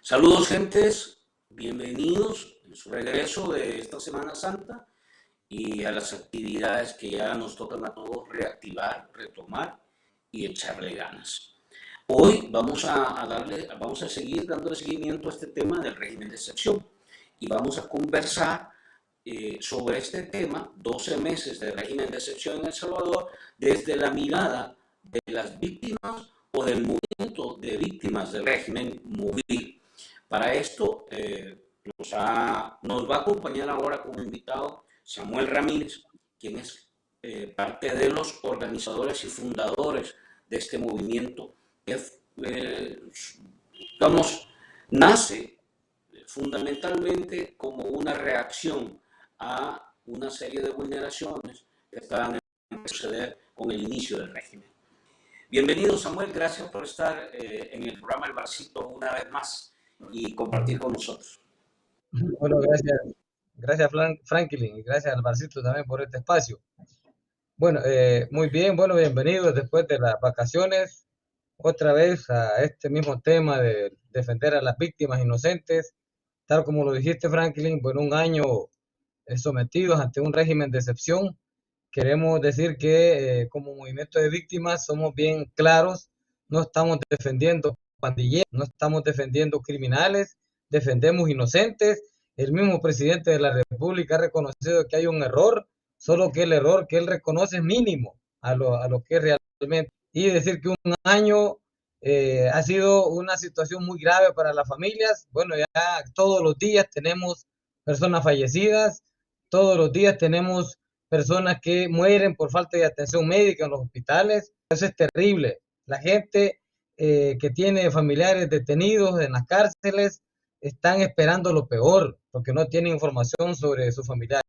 Saludos, gentes, bienvenidos en su regreso de esta Semana Santa y a las actividades que ya nos tocan a todos reactivar, retomar y echarle ganas. Hoy vamos a seguir dándole seguimiento a este tema del régimen de excepción y vamos a conversar sobre este tema, 12 meses de régimen de excepción en El Salvador, desde la mirada de las víctimas o del movimiento de víctimas del régimen móvil. Para esto nos va a acompañar ahora como invitado Samuel Ramírez, quien es parte de los organizadores y fundadores de este movimiento que, digamos, nace fundamentalmente como una reacción a una serie de vulneraciones que estaban a suceder con el inicio del régimen. Bienvenido, Samuel, gracias por estar en el programa El Barcito una vez más y compartir con nosotros. Bueno, gracias Franklin, y gracias al Barcito también por este espacio. Bueno, muy bien, bueno, bienvenidos después de las vacaciones, otra vez a este mismo tema de defender a las víctimas inocentes, tal como lo dijiste, Franklin, bueno, un año sometidos ante un régimen de excepción. Queremos decir que como movimiento de víctimas somos bien claros, no estamos defendiendo pandilleros, no estamos defendiendo criminales, defendemos inocentes. El mismo presidente de la República ha reconocido que hay un error, solo que el error que él reconoce es mínimo a lo que es realmente. Y decir que un año ha sido una situación muy grave para las familias. Bueno, ya todos los días tenemos personas fallecidas, todos los días tenemos personas que mueren por falta de atención médica en los hospitales. Eso es terrible. La gente que tiene familiares detenidos en las cárceles están esperando lo peor porque no tienen información sobre sus familiares.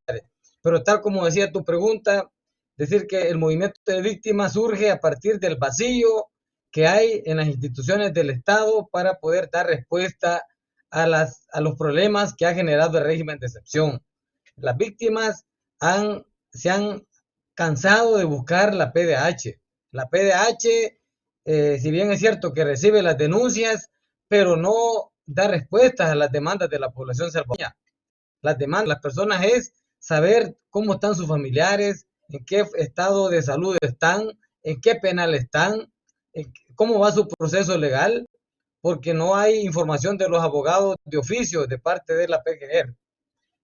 Pero tal como decía tu pregunta, decir que el movimiento de víctimas surge a partir del vacío que hay en las instituciones del Estado para poder dar respuesta a los problemas que ha generado el régimen de excepción. Las víctimas se han cansado de buscar la PDH. La PDH, si bien es cierto que recibe las denuncias, pero no da respuestas a las demandas de la población salvadoreña. Las demandas de las personas es saber cómo están sus familiares, en qué estado de salud están, en qué penal están, cómo va su proceso legal, porque no hay información de los abogados de oficio de parte de la PGR.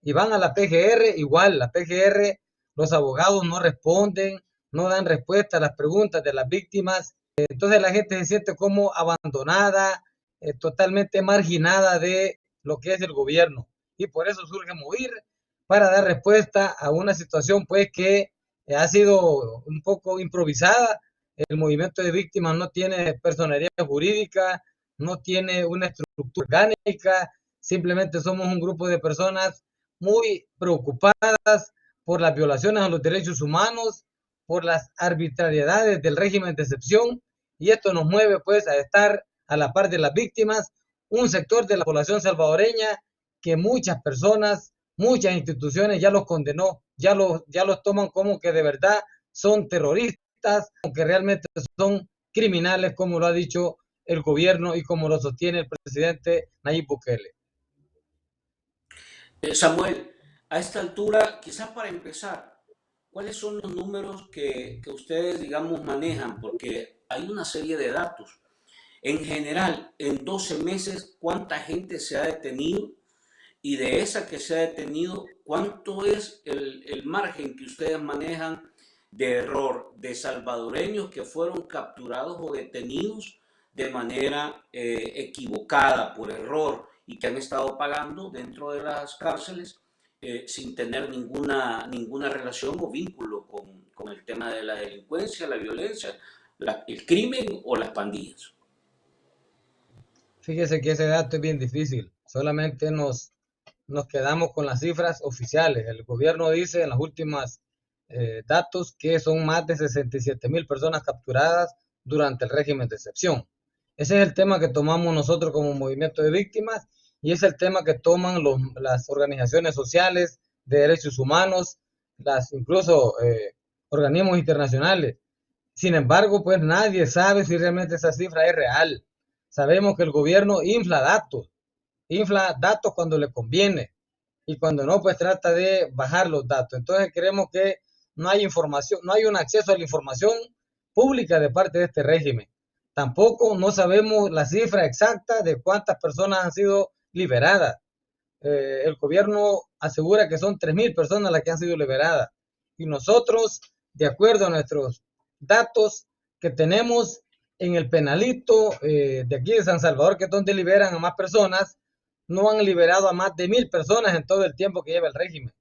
Y van a la PGR, igual, la PGR, los abogados no responden, no dan respuesta a las preguntas de las víctimas. Entonces la gente se siente como abandonada, totalmente marginada de lo que es el gobierno. Y por eso surge Movir, para dar respuesta a una situación pues que ha sido un poco improvisada. El movimiento de víctimas no tiene personalidad jurídica, no tiene una estructura orgánica, simplemente somos un grupo de personas muy preocupadas por las violaciones a los derechos humanos, por las arbitrariedades del régimen de excepción, y esto nos mueve pues a estar a la par de las víctimas, un sector de la población salvadoreña que muchas personas, muchas instituciones ya los condenó, ya los toman como que de verdad son terroristas, que realmente son criminales, como lo ha dicho el gobierno y como lo sostiene el presidente Nayib Bukele. Samuel, a esta altura, quizás para empezar, ¿cuáles son los números que ustedes, digamos, manejan? Porque hay una serie de datos. En general, en 12 meses, ¿cuánta gente se ha detenido? Y de esa que se ha detenido, ¿cuánto es el margen que ustedes manejan de error de salvadoreños que fueron capturados o detenidos de manera equivocada, por error, y que han estado pagando dentro de las cárceles sin tener ninguna relación o vínculo con el tema de la delincuencia, la violencia, el crimen o las pandillas? Fíjese que ese dato es bien difícil. Solamente nos quedamos con las cifras oficiales. El gobierno dice en las últimas datos que son más de 67,000 personas capturadas durante el régimen de excepción. Ese es el tema que tomamos nosotros como movimiento de víctimas y es el tema que toman las organizaciones sociales de derechos humanos, incluso organismos internacionales. Sin embargo, pues nadie sabe si realmente esa cifra es real. Sabemos que el gobierno infla datos, infla datos cuando le conviene y cuando no, pues trata de bajar los datos. Entonces creemos que no hay información, no hay un acceso a la información pública de parte de este régimen. Tampoco no sabemos la cifra exacta de cuántas personas han sido liberadas. El gobierno asegura que son 3.000 personas las que han sido liberadas. Y nosotros, de acuerdo a nuestros datos que tenemos en el penalito de aquí de San Salvador, que es donde liberan a más personas, no han liberado a más de 1.000 personas en todo el tiempo que lleva el régimen.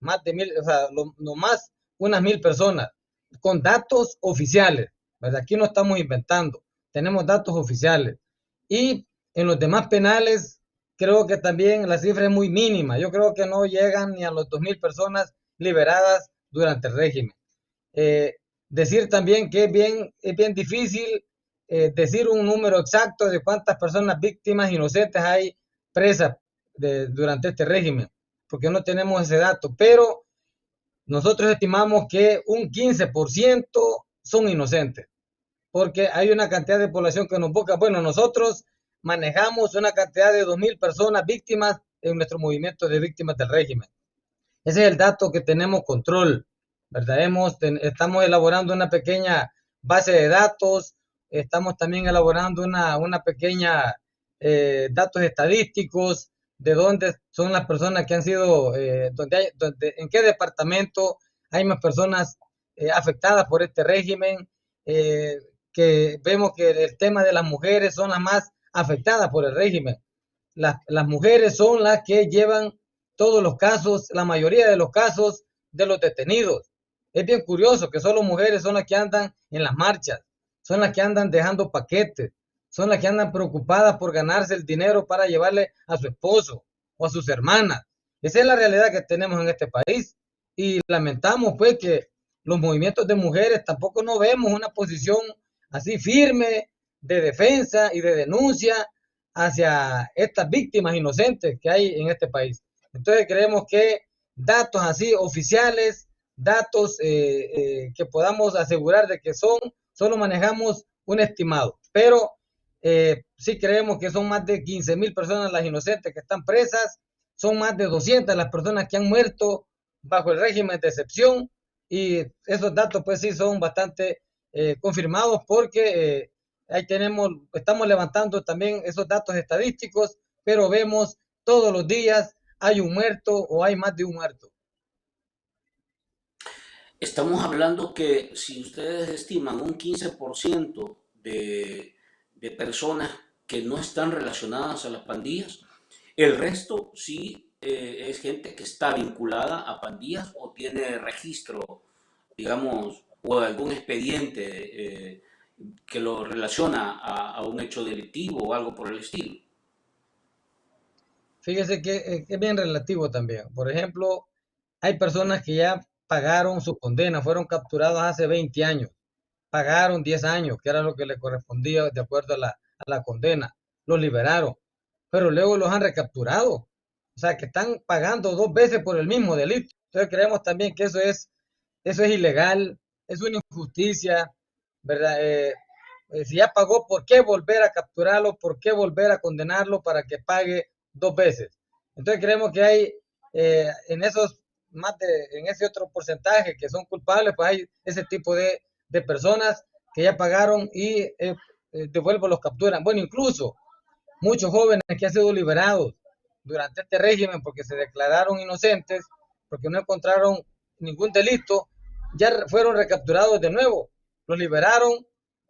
Más de 1.000, o sea, lo más unas 1.000 personas, con datos oficiales, ¿verdad? Aquí no estamos inventando, tenemos datos oficiales. Y en los demás penales, creo que también la cifra es muy mínima. Yo creo que no llegan ni a los 2.000 personas liberadas durante el régimen. Eh, Decir también que es bien difícil decir un número exacto de cuántas personas víctimas inocentes hay presas durante este régimen, porque no tenemos ese dato, pero nosotros estimamos que un 15% son inocentes, porque hay una cantidad de población que nos busca. Bueno, nosotros manejamos una cantidad de 2.000 personas víctimas en nuestro movimiento de víctimas del régimen. Ese es el dato que tenemos control, ¿verdad? Estamos elaborando una pequeña base de datos, estamos también elaborando una pequeña datos estadísticos de dónde son las personas que han sido, en qué departamento hay más personas afectadas por este régimen, eh, que vemos que el tema de las mujeres son las más afectadas por el régimen. Las mujeres son las que llevan todos los casos, la mayoría de los casos de los detenidos. Es bien curioso que solo mujeres son las que andan en las marchas, son las que andan dejando paquetes, son las que andan preocupadas por ganarse el dinero para llevarle a su esposo o a sus hermanas. Esa es la realidad que tenemos en este país y lamentamos pues que los movimientos de mujeres tampoco no vemos una posición así firme de defensa y de denuncia hacia estas víctimas inocentes que hay en este país. Entonces creemos que datos así oficiales, datos que podamos asegurar de que son, solo manejamos un estimado, pero sí creemos que son más de 15.000 personas las inocentes que están presas, son más de 200 las personas que han muerto bajo el régimen de excepción y esos datos pues sí son bastante confirmados porque ahí estamos levantando también esos datos estadísticos, pero vemos todos los días hay un muerto o hay más de un muerto. Estamos hablando que si ustedes estiman un 15% de personas que no están relacionadas a las pandillas, el resto sí es gente que está vinculada a pandillas o tiene registro, digamos, o algún expediente que lo relaciona a un hecho delictivo o algo por el estilo. Fíjese que es bien relativo también. Por ejemplo, hay personas que ya pagaron su condena, fueron capturados hace 20 años, pagaron 10 años, que era lo que le correspondía de acuerdo a la condena, los liberaron, pero luego los han recapturado, o sea que están pagando 2 veces por el mismo delito. Entonces creemos también que eso es ilegal, es una injusticia, ¿verdad? Si ya pagó, ¿por qué volver a capturarlo? ¿Por qué volver a condenarlo para que pague 2 veces? Entonces creemos que hay en esos en ese otro porcentaje que son culpables, pues hay ese tipo de personas que ya pagaron y de vuelvo los capturan. Bueno, incluso muchos jóvenes que han sido liberados durante este régimen porque se declararon inocentes, porque no encontraron ningún delito, ya fueron recapturados de nuevo. Los liberaron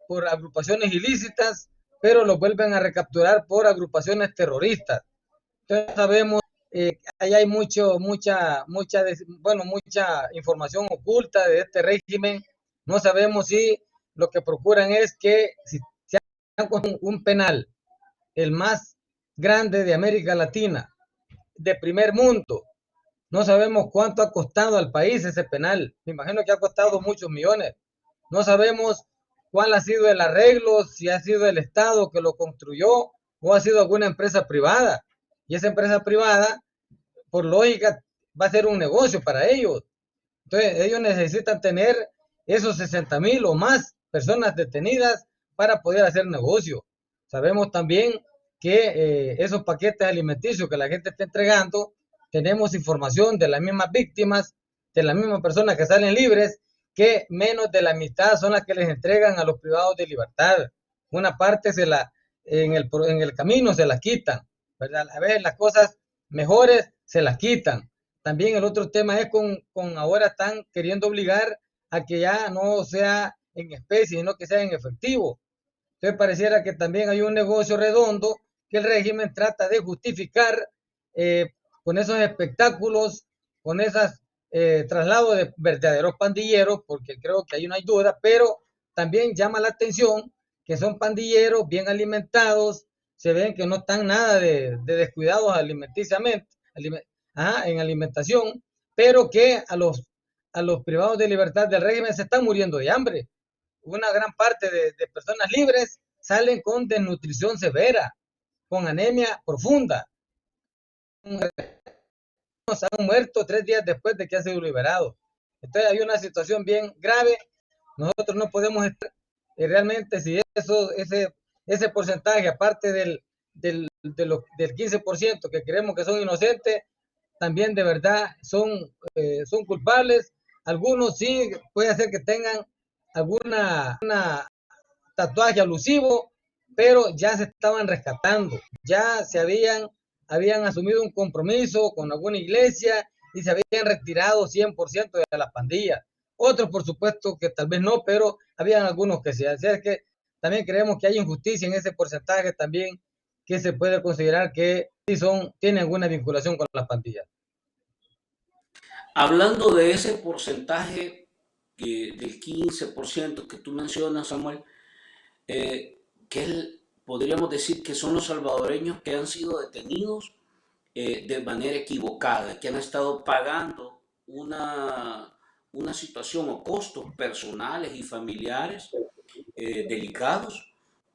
por agrupaciones ilícitas, pero los vuelven a recapturar por agrupaciones terroristas. Entonces sabemos ahí hay mucha información oculta de este régimen. No sabemos si lo que procuran es que si se haga un penal, el más grande de América Latina, de primer mundo, no sabemos cuánto ha costado al país ese penal. Me imagino que ha costado muchos millones. No sabemos cuál ha sido el arreglo, si ha sido el Estado que lo construyó o ha sido alguna empresa privada. Y esa empresa privada, por lógica, va a ser un negocio para ellos. Entonces, ellos necesitan tener esos 60.000 o más personas detenidas para poder hacer negocio. Sabemos también que esos paquetes alimenticios que la gente está entregando, tenemos información de las mismas víctimas, de las mismas personas que salen libres, que menos de la mitad son las que les entregan a los privados de libertad. Una parte en el camino se las quitan, ¿verdad? A veces las cosas mejores se las quitan. También el otro tema es con ahora están queriendo obligar a que ya no sea en especie, sino que sea en efectivo. Entonces pareciera que también hay un negocio redondo que el régimen trata de justificar eh, con esos espectáculos, con esos traslados de verdaderos pandilleros, porque creo que ahí no hay duda, pero también llama la atención que son pandilleros bien alimentados, se ven que no están nada de descuidados alimenticiamente, en alimentación, pero que a los privados de libertad del régimen se están muriendo de hambre. Una gran parte de personas libres salen con desnutrición severa, con anemia profunda. Han muerto 3 días después de que han sido liberados. Entonces hay una situación bien grave. Nosotros no podemos estar realmente si ese porcentaje, aparte del 15% que creemos que son inocentes, también de verdad son culpables. Algunos sí puede ser que tengan alguna tatuaje alusivo, pero ya se estaban rescatando, ya habían asumido un compromiso con alguna iglesia y se habían retirado 100% de la pandilla. Otros, por supuesto, que tal vez no, pero habían algunos que sí. Así es que también creemos que hay injusticia en ese porcentaje también que se puede considerar que sí tienen alguna vinculación con las pandillas. Hablando de ese porcentaje del 15% que tú mencionas, Samuel, podríamos decir que son los salvadoreños que han sido detenidos de manera equivocada, que han estado pagando una situación o costos personales y familiares delicados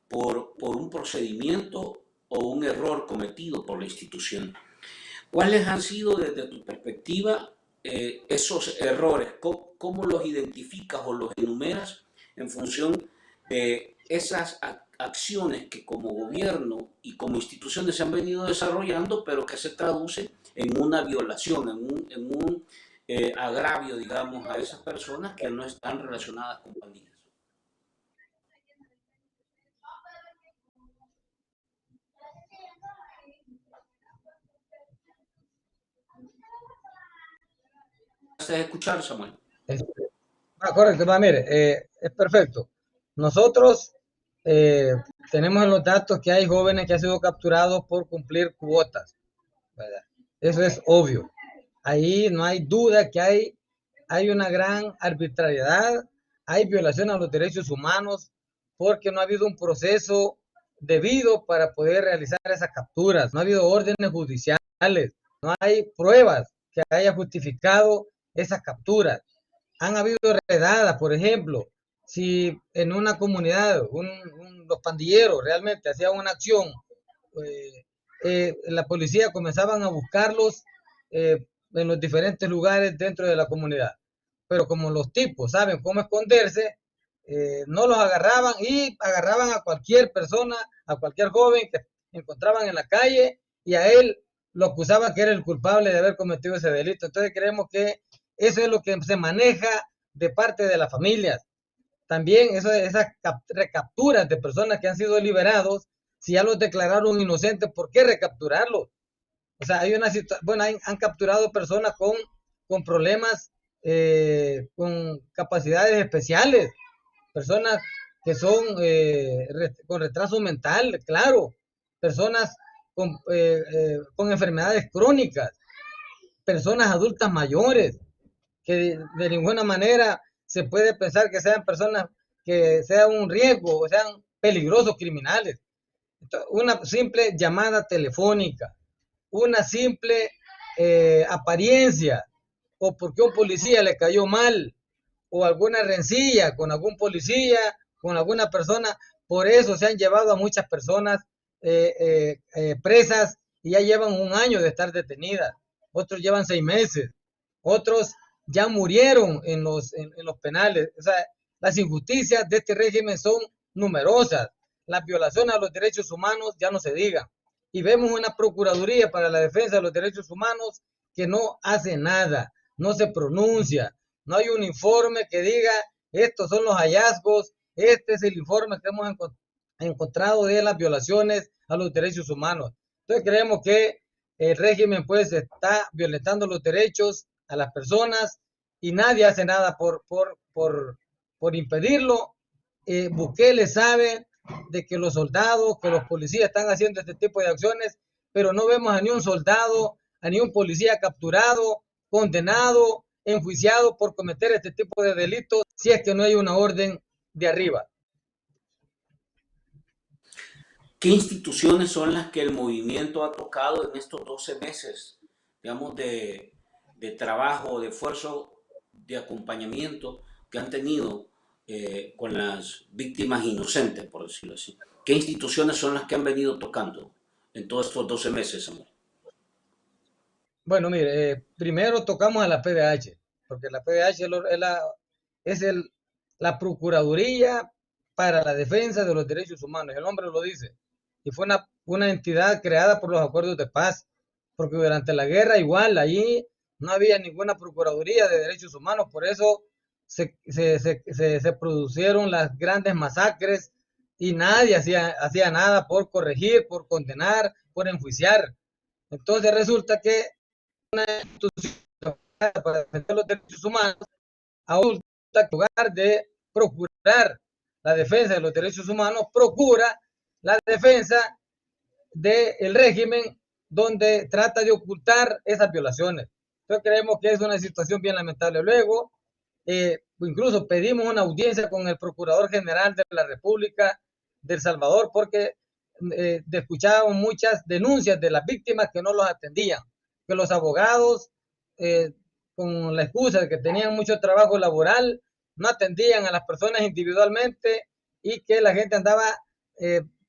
por un procedimiento o un error cometido por la institución. ¿Cuáles han sido desde tu perspectiva esos errores? ¿Cómo los identificas o los enumeras en función de esas acciones que como gobierno y como instituciones se han venido desarrollando, pero que se traducen en una violación, en un agravio, digamos, a esas personas que no están relacionadas con pandillas? ¿Estás escuchar, Samuel? Correcto, mire, es perfecto. Nosotros eh, tenemos en los datos que hay jóvenes que han sido capturados por cumplir cuotas, ¿verdad? Eso es obvio. Ahí no hay duda que hay una gran arbitrariedad, hay violación a los derechos humanos, porque no ha habido un proceso debido para poder realizar esas capturas, no ha habido órdenes judiciales, no hay pruebas que haya justificado esas capturas. Han habido redadas, por ejemplo, si en una comunidad los pandilleros realmente hacían una acción, la policía comenzaban a buscarlos en los diferentes lugares dentro de la comunidad. Pero como los tipos saben cómo esconderse, no los agarraban y agarraban a cualquier persona, a cualquier joven que encontraban en la calle y a él lo acusaban que era el culpable de haber cometido ese delito. Entonces creemos que eso es lo que se maneja de parte de las familias. También esas recapturas de personas que han sido liberados, si ya los declararon inocentes, ¿por qué recapturarlos? O sea, hay una situación, bueno, han capturado personas con problemas, con capacidades especiales, personas que son con retraso mental, claro, personas con enfermedades crónicas, personas adultas mayores, que de ninguna manera se puede pensar que sean personas que sean un riesgo o sean peligrosos criminales. Entonces, una simple llamada telefónica, una simple apariencia, o porque un policía le cayó mal, o alguna rencilla con algún policía, con alguna persona, por eso se han llevado a muchas personas presas y ya llevan un año de estar detenidas, otros llevan 6 meses, otros ya murieron en los penales. O sea, las injusticias de este régimen son numerosas. las violaciones a los derechos humanos ya no se diga. Y vemos una Procuraduría para la Defensa de los Derechos Humanos que no hace nada, no se pronuncia, no hay un informe que diga estos son los hallazgos, este es el informe que hemos encontrado de las violaciones a los derechos humanos. Entonces creemos que el régimen pues está violentando los derechos a las personas y nadie hace nada por impedirlo. Bukele sabe de que los soldados, que los policías están haciendo este tipo de acciones, pero no vemos a ni un soldado, a ni un policía capturado, condenado, enjuiciado por cometer este tipo de delitos, si es que no hay una orden de arriba. ¿Qué instituciones son las que el movimiento ha tocado en estos 12 meses, digamos, de trabajo, de esfuerzo, de acompañamiento que han tenido con las víctimas inocentes, por decirlo así? ¿Qué instituciones son las que han venido tocando en todos estos 12 meses, amor? Bueno, mire, primero tocamos a la PDH, porque la PDH es la Procuraduría para la Defensa de los Derechos Humanos, el nombre lo dice, y fue una entidad creada por los acuerdos de paz, porque durante la guerra igual, allí no había ninguna Procuraduría de Derechos Humanos, por eso se produjeron las grandes masacres y nadie hacía nada por corregir, por condenar, por enjuiciar. Entonces resulta que para defender los derechos humanos, ahora en lugar de procurar la defensa de los derechos humanos, procura la defensa del régimen donde trata de ocultar esas violaciones. Entonces creemos que es una situación bien lamentable. Luego, incluso pedimos una audiencia con el Procurador General de la República de El Salvador porque escuchábamos muchas denuncias de las víctimas que no los atendían, que los abogados, con la excusa de que tenían mucho trabajo laboral, no atendían a las personas individualmente y que la gente andaba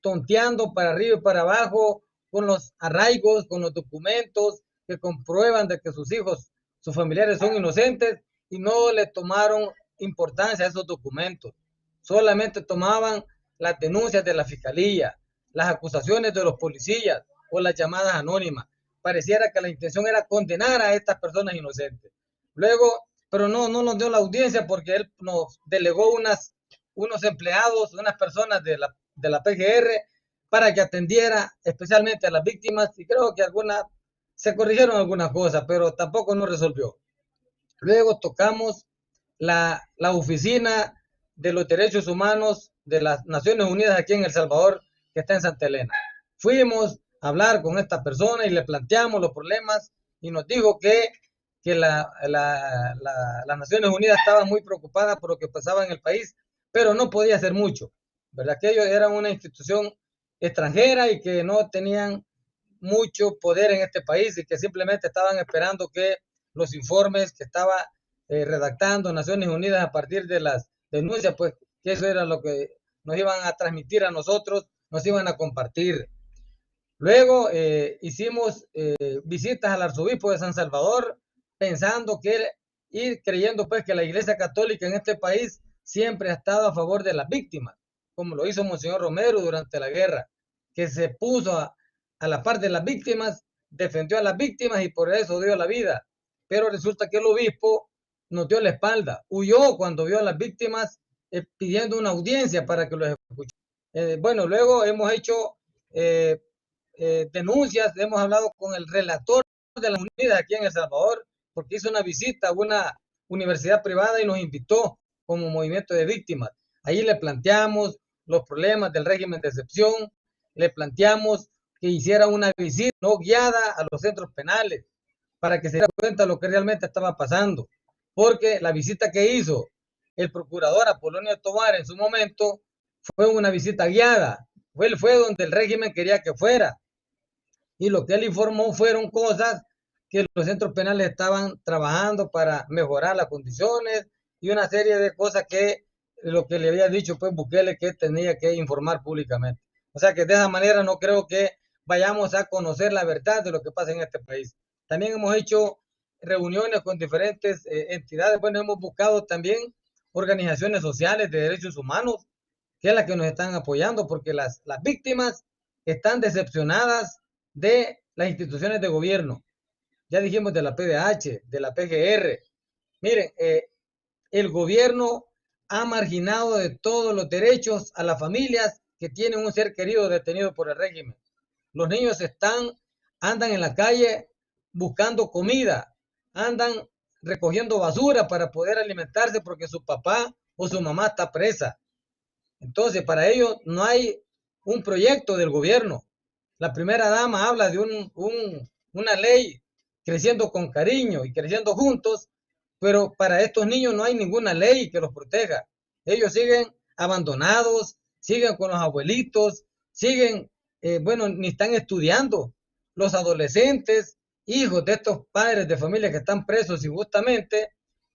tonteando para arriba y para abajo con los arraigos, con los documentos que comprueban de que sus hijos, sus familiares son inocentes y no le tomaron importancia a esos documentos. Solamente tomaban las denuncias de la fiscalía, las acusaciones de los policías o las llamadas anónimas. Pareciera que la intención era condenar a estas personas inocentes. Luego, pero no nos dio la audiencia porque él nos delegó unos empleados, unas personas de la PGR para que atendiera especialmente a las víctimas y creo que se corrigieron algunas cosas, pero tampoco nos resolvió. Luego tocamos la oficina de los derechos humanos de las Naciones Unidas aquí en El Salvador, que está en Santa Elena. Fuimos a hablar con esta persona y le planteamos los problemas y nos dijo que las Naciones Unidas estaban muy preocupadas por lo que pasaba en el país, pero no podía hacer mucho, ¿verdad? Que ellos eran una institución extranjera y que no tenían mucho poder en este país y que simplemente estaban esperando que los informes que estaba redactando Naciones Unidas a partir de las denuncias, pues que eso era lo que nos iban a transmitir a nosotros, nos iban a compartir. Luego hicimos visitas al arzobispo de San Salvador, pensando y creyendo pues que la Iglesia Católica en este país siempre ha estado a favor de las víctimas, como lo hizo Monseñor Romero durante la guerra, que se puso a la par de las víctimas, defendió a las víctimas y por eso dio la vida. Pero resulta que el obispo nos dio la espalda, huyó cuando vio a las víctimas pidiendo una audiencia para que los escuche. Bueno, luego hemos hecho denuncias, hemos hablado con el relator de las Unidas aquí en El Salvador, porque hizo una visita a una universidad privada y nos invitó como movimiento de víctimas. Ahí le planteamos los problemas del régimen de excepción, le planteamos que hiciera una visita no guiada a los centros penales para que se diera cuenta de lo que realmente estaba pasando, porque la visita que hizo el procurador Apolonio Tovar en su momento fue una visita guiada, fue donde el régimen quería que fuera, y lo que él informó fueron cosas que los centros penales estaban trabajando para mejorar las condiciones y una serie de cosas que lo que le había dicho pues Bukele que tenía que informar públicamente. O sea que de esa manera no creo que vayamos a conocer la verdad de lo que pasa en este país. También hemos hecho reuniones con diferentes entidades, bueno, hemos buscado también organizaciones sociales de derechos humanos que es la que nos están apoyando, porque las víctimas están decepcionadas de las instituciones de gobierno. Ya dijimos de la PDH, de la PGR. Miren, el gobierno ha marginado de todos los derechos a las familias que tienen un ser querido detenido por el régimen. Los niños andan en la calle buscando comida, andan recogiendo basura para poder alimentarse porque su papá o su mamá está presa. Entonces, para ellos no hay un proyecto del gobierno. La primera dama habla de una ley creciendo con cariño y creciendo juntos, pero para estos niños no hay ninguna ley que los proteja. Ellos siguen abandonados, siguen con los abuelitos, siguen, bueno, ni están estudiando. Los adolescentes, hijos de estos padres de familia que están presos injustamente,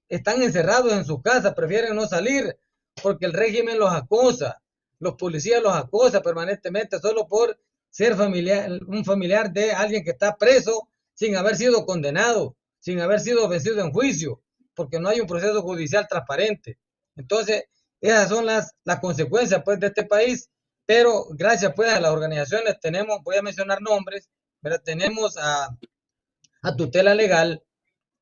están encerrados en su casa, prefieren no salir porque el régimen los acosa, los policías los acosa permanentemente solo por ser un familiar de alguien que está preso sin haber sido condenado, sin haber sido vencido en juicio, porque no hay un proceso judicial transparente. Entonces, esas son las consecuencias pues de este país, pero gracias pues a las organizaciones tenemos, voy a mencionar nombres, pero tenemos a Tutela Legal,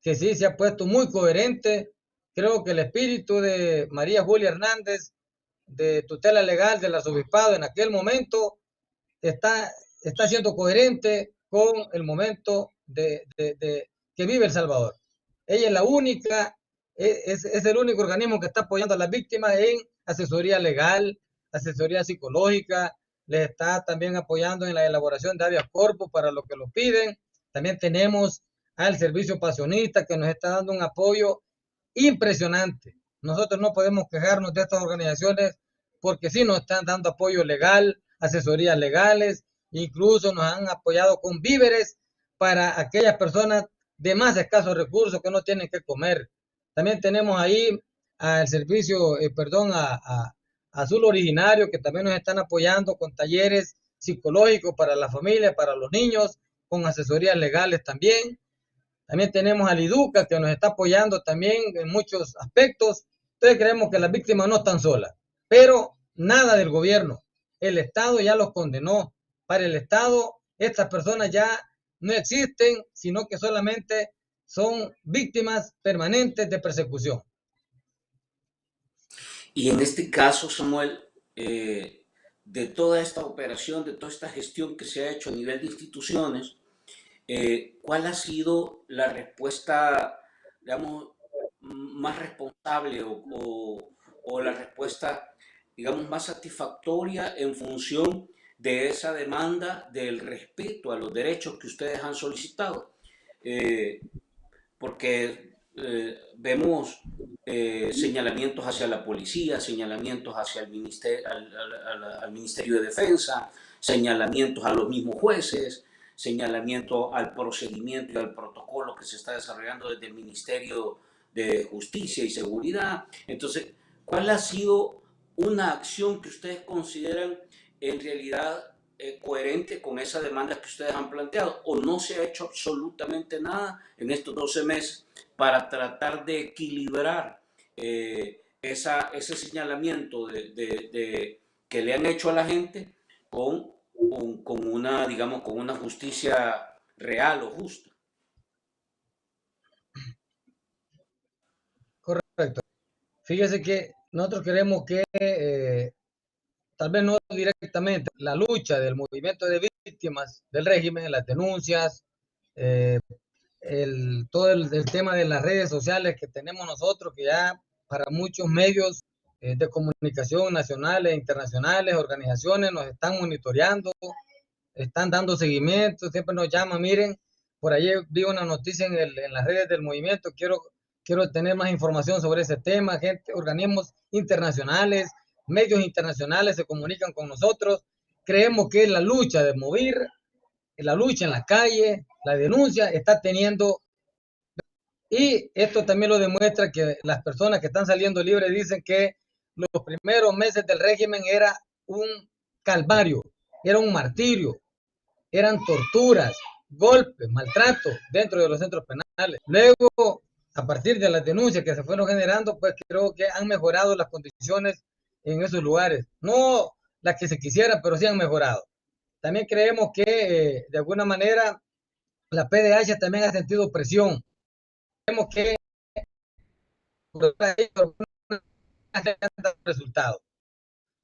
que sí se ha puesto muy coherente. Creo que el espíritu de María Julia Hernández, de Tutela Legal del Arzobispado en aquel momento, está siendo coherente con el momento que vive El Salvador. Ella es la única, es el único organismo que está apoyando a las víctimas en asesoría legal, asesoría psicológica, les está también apoyando en la elaboración de habeas corpus para los que lo piden. También tenemos al servicio pasionista que nos está dando un apoyo impresionante. Nosotros no podemos quejarnos de estas organizaciones porque sí nos están dando apoyo legal, asesorías legales, incluso nos han apoyado con víveres para aquellas personas de más escasos recursos que no tienen que comer. También tenemos ahí al servicio, a Azul Originario, que también nos están apoyando con talleres psicológicos para la familia, para los niños, con asesorías legales también. También tenemos al IDUCA, que nos está apoyando también en muchos aspectos. Entonces creemos que las víctimas no están solas, pero nada del gobierno. El Estado ya los condenó. Para el Estado, estas personas ya no existen, sino que solamente son víctimas permanentes de persecución. Y en este caso, Samuel, de toda esta operación, de toda esta gestión que se ha hecho a nivel de instituciones, ¿cuál ha sido la respuesta, digamos, más responsable o la respuesta, digamos, más satisfactoria en función de esa demanda del respeto a los derechos que ustedes han solicitado? Porque vemos señalamientos hacia la policía, señalamientos hacia el al Ministerio de Defensa, señalamientos a los mismos jueces, señalamiento al procedimiento y al protocolo que se está desarrollando desde el Ministerio de Justicia y Seguridad. Entonces, ¿cuál ha sido una acción que ustedes consideran en realidad coherente con esa demanda que ustedes han planteado? ¿O no se ha hecho absolutamente nada en estos 12 meses para tratar de equilibrar ese señalamiento que le han hecho a la gente con una, digamos, con una justicia real o justa? Correcto. Fíjese que nosotros queremos que, tal vez no directamente, la lucha del movimiento de víctimas del régimen, las denuncias, todo el tema de las redes sociales que tenemos nosotros, que ya para muchos medios de comunicación nacionales e internacionales, organizaciones nos están monitoreando, están dando seguimiento, siempre nos llaman, miren, por ahí vi una noticia en las redes del movimiento, quiero tener más información sobre ese tema, organismos internacionales, medios internacionales se comunican con nosotros, creemos que la lucha de mover, la lucha en la calle, la denuncia está teniendo, y esto también lo demuestra que las personas que están saliendo libres dicen que los primeros meses del régimen era un calvario, era un martirio, eran torturas, golpes, maltrato dentro de los centros penales. Luego, a partir de las denuncias que se fueron generando, pues creo que han mejorado las condiciones en esos lugares. No las que se quisieran, pero sí han mejorado. También creemos que de alguna manera la PDH también ha sentido presión. Creemos que resultados.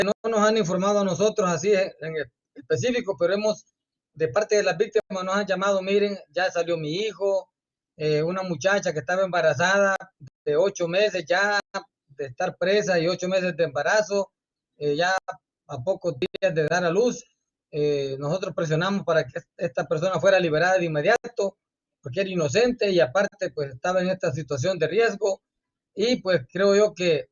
No nos han informado a nosotros así en específico, pero de parte de las víctimas nos han llamado, miren, ya salió mi hijo, una muchacha que estaba embarazada de 8 meses ya de estar presa y 8 meses de embarazo, ya a pocos días de dar a luz. Nosotros presionamos para que esta persona fuera liberada de inmediato, porque era inocente y aparte pues estaba en esta situación de riesgo. Y pues creo yo que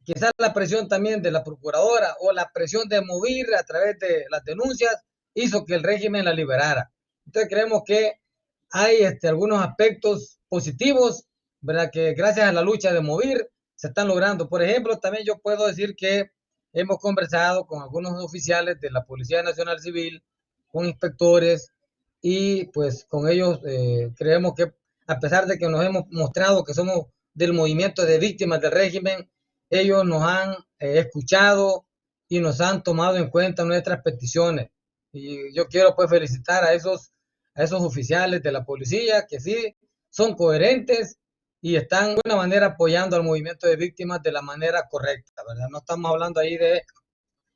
quizás la presión también de la procuradora o la presión de Movir a través de las denuncias hizo que el régimen la liberara. Entonces creemos que hay algunos aspectos positivos, ¿verdad? Que gracias a la lucha de Movir se están logrando. Por ejemplo, también yo puedo decir que hemos conversado con algunos oficiales de la Policía Nacional Civil, con inspectores, y pues con ellos creemos que a pesar de que nos hemos mostrado que somos del movimiento de víctimas del régimen, ellos nos han escuchado y nos han tomado en cuenta nuestras peticiones. Y yo quiero pues felicitar a esos oficiales de la policía que sí son coherentes y están de alguna manera apoyando al movimiento de víctimas de la manera correcta, ¿verdad? No estamos hablando ahí de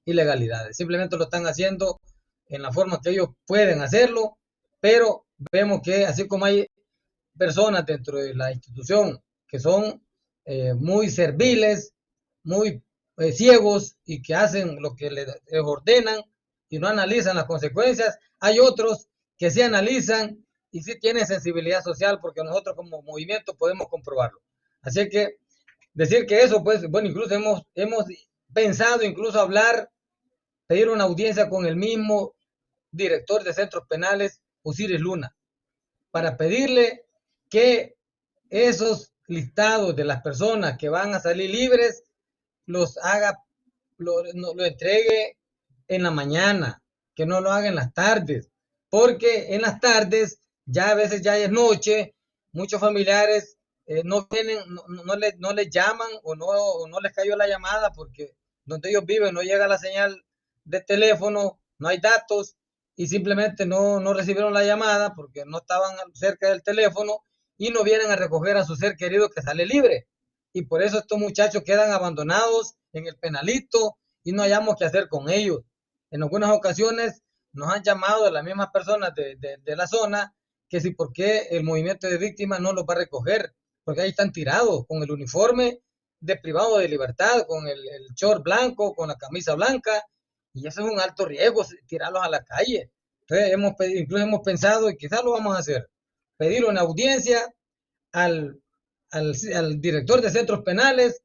ilegalidades, simplemente lo están haciendo en la forma que ellos pueden hacerlo, pero vemos que así como hay personas dentro de la institución que son muy serviles, muy ciegos y que hacen lo que les ordenan y no analizan las consecuencias. Hay otros que sí analizan y sí tienen sensibilidad social porque nosotros como movimiento podemos comprobarlo. Así que decir que eso, pues, bueno, incluso hemos pensado incluso hablar, pedir una audiencia con el mismo director de centros penales, Osiris Luna, para pedirle que esos listados de las personas que van a salir libres los haga, lo entregue en la mañana, que no lo haga en las tardes, porque en las tardes ya a veces ya es noche, muchos familiares no vienen, no les llaman o no les cayó la llamada porque donde ellos viven no llega la señal de teléfono, no hay datos y simplemente no recibieron la llamada porque no estaban cerca del teléfono y no vienen a recoger a su ser querido que sale libre. Y por eso estos muchachos quedan abandonados en el penalito y no hayamos qué hacer con ellos. En algunas ocasiones nos han llamado de las mismas personas de la zona que si por qué el movimiento de víctimas no los va a recoger, porque ahí están tirados con el uniforme de privado de libertad, con el short blanco, con la camisa blanca, y eso es un alto riesgo, tirarlos a la calle. Entonces incluso hemos pensado, y quizás lo vamos a hacer, pedir una audiencia al, al director de centros penales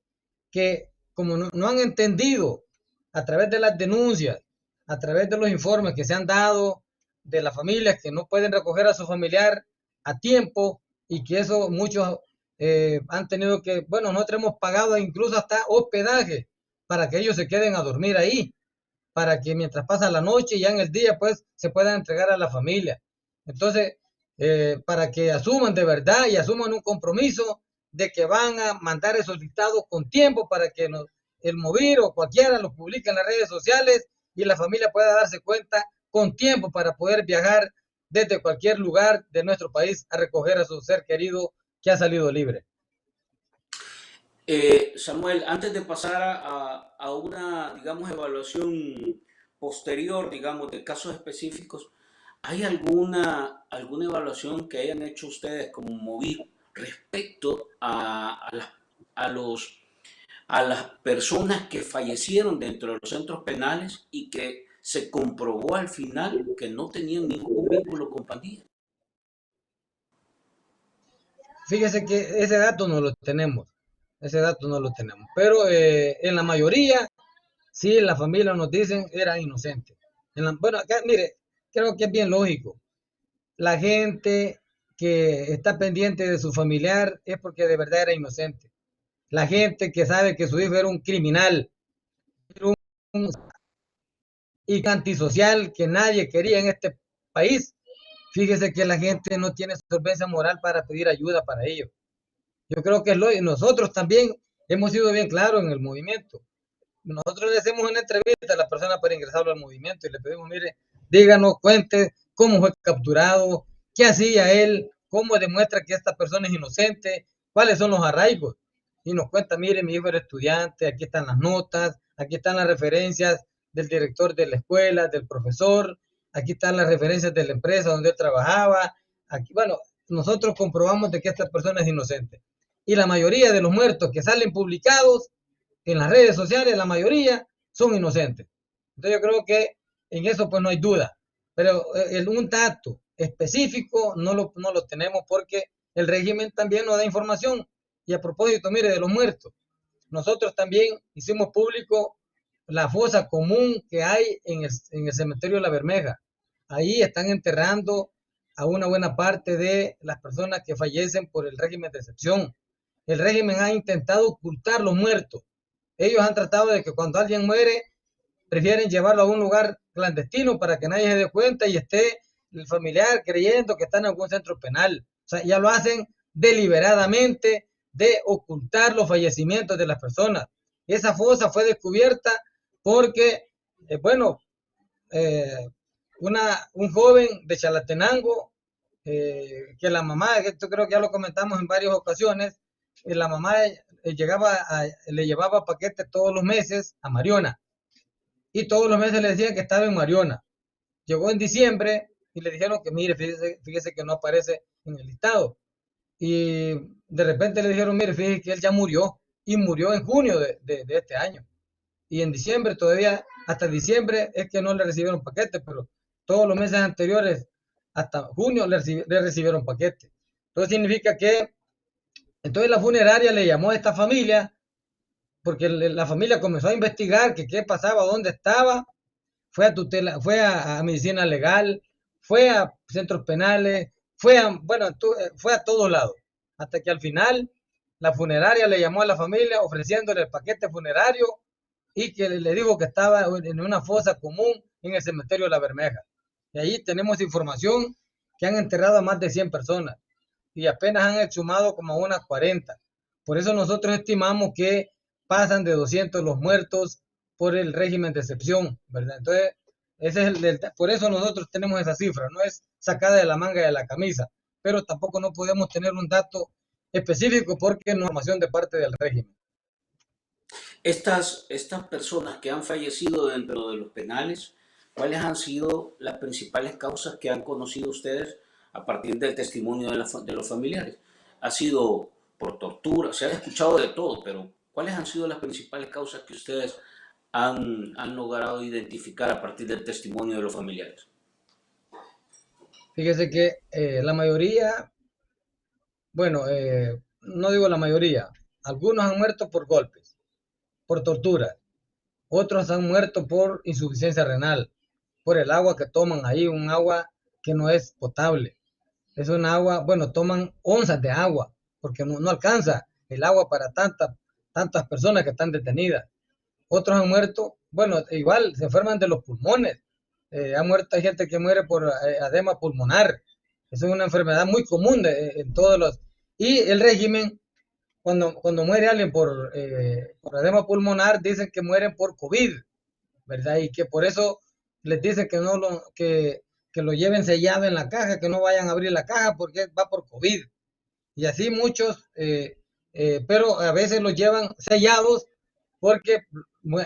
que como no han entendido a través de las denuncias, a través de los informes que se han dado de las familias que no pueden recoger a su familiar a tiempo y que eso muchos han tenido que, bueno, nosotros hemos pagado incluso hasta hospedaje para que ellos se queden a dormir ahí, para que mientras pasa la noche y ya en el día pues se puedan entregar a la familia. Entonces, para que asuman de verdad y asuman un compromiso de que van a mandar esos listados con tiempo para que el Movir o cualquiera los publique en las redes sociales y la familia pueda darse cuenta con tiempo para poder viajar desde cualquier lugar de nuestro país a recoger a su ser querido que ha salido libre. Samuel, antes de pasar a una, digamos, evaluación posterior, digamos, de casos específicos, ¿hay alguna evaluación que hayan hecho ustedes como Movir respecto a las personas que fallecieron dentro de los centros penales y que se comprobó al final que no tenían ningún vínculo con pandillas? Fíjese que ese dato no lo tenemos, pero en la mayoría, sí, la familia nos dicen eran inocentes. Bueno, acá, mire, creo que es bien lógico. La gente que está pendiente de su familiar es porque de verdad era inocente. La gente que sabe que su hijo era un criminal un, y antisocial que nadie quería en este país, fíjese que la gente no tiene solvencia moral para pedir ayuda para ello. Yo creo que nosotros también hemos sido bien claros en el movimiento. nosotros le hacemos una entrevista a la persona para ingresarlo al movimiento y le pedimos, mire, díganos, cuente cómo fue capturado, qué hacía él, cómo demuestra que esta persona es inocente, cuáles son los arraigos. Y nos cuenta, mire, mi hijo era estudiante, aquí están las notas, aquí están las referencias del director de la escuela, del profesor, aquí están las referencias de la empresa donde él trabajaba. Aquí, bueno, nosotros comprobamos de que esta persona es inocente. Y la mayoría de los muertos que salen publicados en las redes sociales, la mayoría son inocentes. Entonces yo creo que en eso pues no hay duda. Pero un dato específico no lo tenemos porque el régimen también nos da información. Y a propósito, mire, de los muertos, nosotros también hicimos público la fosa común que hay en el cementerio de La Bermeja. Ahí están enterrando a una buena parte de las personas que fallecen por el régimen de excepción. El régimen ha intentado ocultar los muertos. Ellos han tratado de que cuando alguien muere, prefieren llevarlo a un lugar clandestino para que nadie se dé cuenta y esté el familiar creyendo que está en algún centro penal. O sea, ya lo hacen deliberadamente de ocultar los fallecimientos de las personas. Esa fosa fue descubierta porque, bueno, un joven de Chalatenango, que la mamá, esto creo que ya lo comentamos en varias ocasiones, la mamá le llevaba paquetes todos los meses a Mariona y todos los meses le decían que estaba en Mariona. Llegó en diciembre y le dijeron que mire, fíjese que no aparece en el listado. Y de repente le dijeron, mire, fíjese que él ya murió y murió en junio de este año. Y en diciembre todavía, hasta diciembre es que no le recibieron paquete, pero todos los meses anteriores, hasta junio le recibieron paquete. Entonces significa que, entonces la funeraria le llamó a esta familia, porque la familia comenzó a investigar que qué pasaba, dónde estaba, fue a tutela, fue a medicina legal, fue a centros penales, fue a todos lados, hasta que al final la funeraria le llamó a la familia ofreciéndole el paquete funerario y que le dijo que estaba en una fosa común en el cementerio de La Bermeja. Y ahí tenemos información que han enterrado a más de 100 personas y apenas han exhumado como unas 40. Por eso nosotros estimamos que pasan de 200 los muertos por el régimen de excepción, ¿verdad? Entonces, por eso nosotros tenemos esa cifra, no es sacada de la manga de la camisa, pero tampoco no podemos tener un dato específico porque no es información de parte del régimen. Estas personas que han fallecido dentro de los penales, ¿cuáles han sido las principales causas que han conocido ustedes a partir del testimonio de los familiares? ¿Ha sido por tortura? Se ha escuchado de todo, pero ¿cuáles han sido las principales causas que ustedes han logrado identificar a partir del testimonio de los familiares? Fíjese que la mayoría, bueno, no digo la mayoría, algunos han muerto por golpes, por tortura, otros han muerto por insuficiencia renal, por el agua que toman ahí, un agua que no es potable. Es un agua, bueno, toman onzas de agua, porque no alcanza el agua para tantas personas que están detenidas. Otros han muerto, bueno, igual se enferman de los pulmones. Hay gente que muere por edema pulmonar. Es una enfermedad muy común en todos los... Y el régimen, cuando muere alguien por edema pulmonar, dicen que mueren por COVID, ¿verdad? Y que por eso les dicen que lo lleven sellado en la caja, que no vayan a abrir la caja porque va por COVID. Y así muchos, pero a veces los llevan sellados porque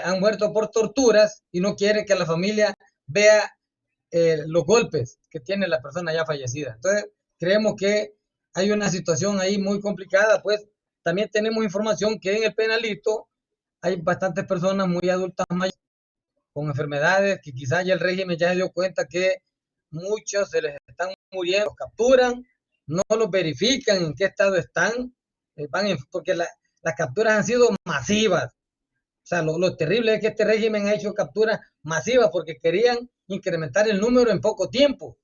han muerto por torturas y no quiere que la familia vea los golpes que tiene la persona ya fallecida. Entonces, creemos que hay una situación ahí muy complicada, pues también tenemos información que en el penalito hay bastantes personas muy adultas mayores con enfermedades que quizás ya el régimen ya se dio cuenta que muchos se les están muriendo, los capturan, no los verifican en qué estado están, porque las capturas han sido masivas. O sea, lo terrible es que este régimen ha hecho capturas masivas porque querían incrementar el número en poco tiempo.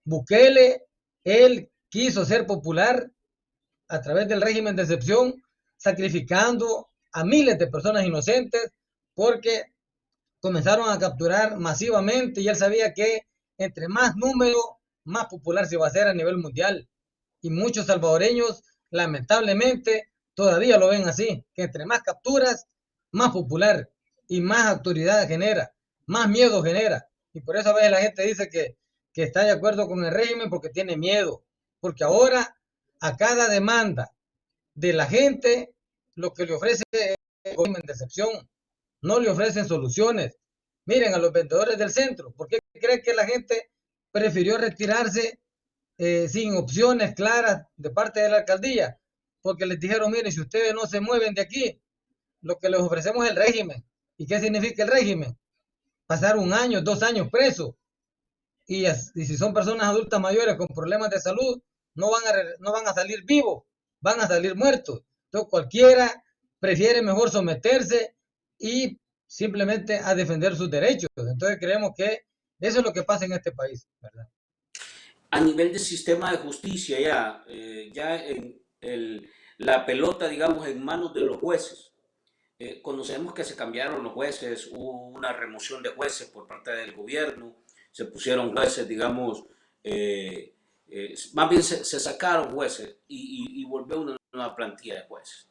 Bukele, él quiso ser popular a través del régimen de excepción, sacrificando a miles de personas inocentes porque comenzaron a capturar masivamente y él sabía que entre más número, más popular se iba a hacer a nivel mundial. Y muchos salvadoreños, lamentablemente, todavía lo ven así, que entre más capturas, más popular. y más autoridad genera, más miedo genera. Y por eso a veces la gente dice que está de acuerdo con el régimen porque tiene miedo. Porque ahora a cada demanda de la gente lo que le ofrece es un régimen de excepción. No le ofrecen soluciones. Miren a los vendedores del centro. ¿Por qué creen que la gente prefirió retirarse sin opciones claras de parte de la alcaldía? Porque les dijeron, miren, si ustedes no se mueven de aquí, lo que les ofrecemos es el régimen. ¿Y qué significa el régimen? Pasar 1 año, 2 años preso. Y si son personas adultas mayores con problemas de salud, no van a salir vivos, van a salir muertos. Entonces cualquiera prefiere mejor someterse y simplemente a defender sus derechos. Entonces creemos que eso es lo que pasa en este país, ¿verdad? A nivel del sistema de justicia, ya la pelota, digamos, en manos de los jueces. Conocemos que se cambiaron los jueces, hubo una remoción de jueces por parte del gobierno, se pusieron jueces, digamos, más bien se sacaron jueces y volvió una nueva plantilla de jueces.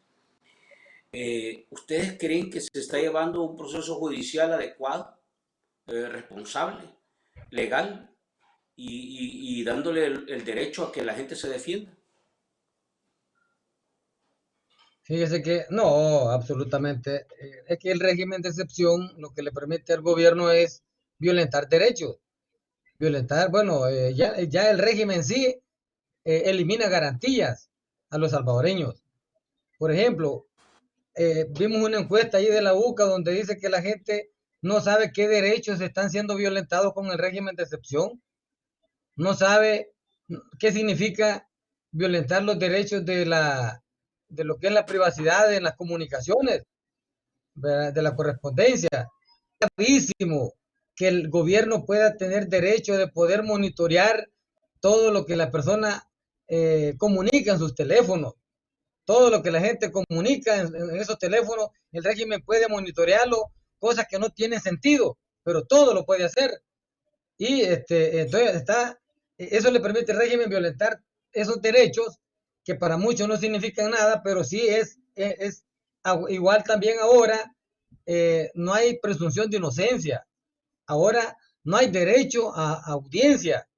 ¿Ustedes creen que se está llevando un proceso judicial adecuado, responsable, legal y dándole el derecho a que la gente se defienda? Fíjese que no, absolutamente. Es que el régimen de excepción lo que le permite al gobierno es violentar derechos. Violentar, bueno, ya el régimen en sí elimina garantías a los salvadoreños. Por ejemplo, vimos una encuesta ahí de la UCA donde dice que la gente no sabe qué derechos están siendo violentados con el régimen de excepción, no sabe qué significa violentar los derechos de lo que es la privacidad en las comunicaciones, ¿verdad? De la correspondencia. Es gravísimo que el gobierno pueda tener derecho de poder monitorear todo lo que la persona comunica en sus teléfonos. Todo lo que la gente comunica en esos teléfonos, el régimen puede monitorearlo, cosas que no tienen sentido, pero todo lo puede hacer. Y entonces eso le permite al régimen violentar esos derechos que para muchos no significan nada, pero sí es igual también ahora no hay presunción de inocencia. Ahora no hay derecho a audiencia,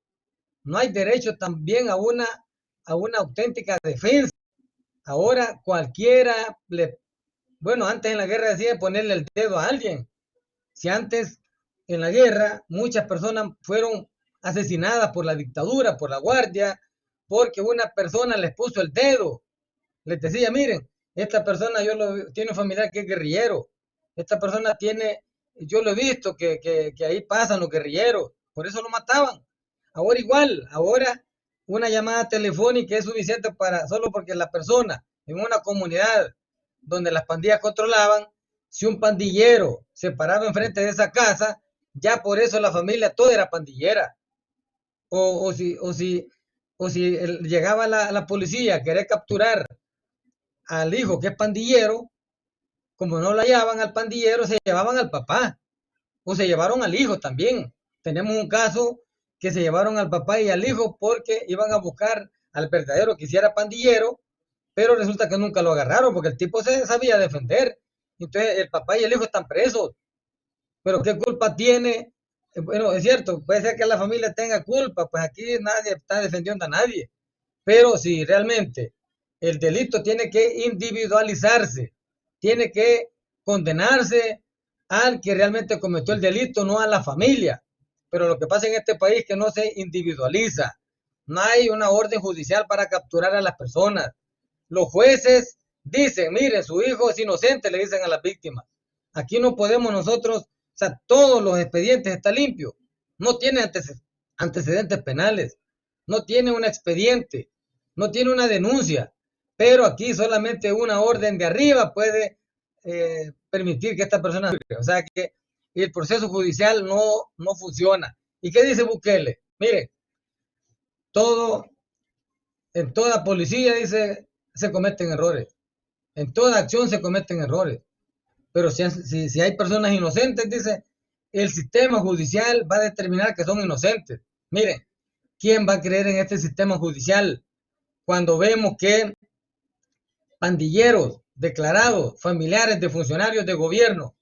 no hay derecho también a una auténtica defensa. Ahora cualquiera bueno, antes en la guerra decía ponerle el dedo a alguien. Si antes en la guerra muchas personas fueron asesinadas por la dictadura, por la guardia, porque una persona les puso el dedo. Les decía, miren, esta persona tiene un familiar que es guerrillero. Esta persona yo lo he visto que ahí pasan los guerrilleros. Por eso lo mataban. Ahora igual, ahora una llamada telefónica es suficiente solo porque la persona en una comunidad donde las pandillas controlaban, si un pandillero se paraba enfrente de esa casa, ya por eso la familia toda era pandillera. O si llegaba la policía a querer capturar al hijo que es pandillero, como no lo hallaban al pandillero, se llevaban al papá o se llevaron al hijo también. Tenemos un caso que se llevaron al papá y al hijo porque iban a buscar al verdadero que hiciera pandillero, pero resulta que nunca lo agarraron porque el tipo se sabía defender. Entonces el papá y el hijo están presos. Pero ¿qué culpa tiene? Bueno, es cierto, puede ser que la familia tenga culpa, pues aquí nadie está defendiendo a nadie. Pero si realmente el delito tiene que individualizarse, tiene que condenarse al que realmente cometió el delito, no a la familia. Pero lo que pasa en este país es que no se individualiza. No hay una orden judicial para capturar a las personas. Los jueces dicen, mire, su hijo es inocente, le dicen a las víctimas. Aquí no podemos nosotros, o sea, todos los expedientes están limpios. No tiene antecedentes penales, no tiene un expediente, no tiene una denuncia, pero aquí solamente una orden de arriba puede permitir que esta persona, o sea que el proceso judicial no funciona. ¿Y qué dice Bukele? Mire, en toda policía dice, se cometen errores, en toda acción se cometen errores, pero si hay personas inocentes, dice, el sistema judicial va a determinar que son inocentes. Mire, ¿quién va a creer en este sistema judicial cuando vemos que pandilleros declarados, familiares de funcionarios de gobierno,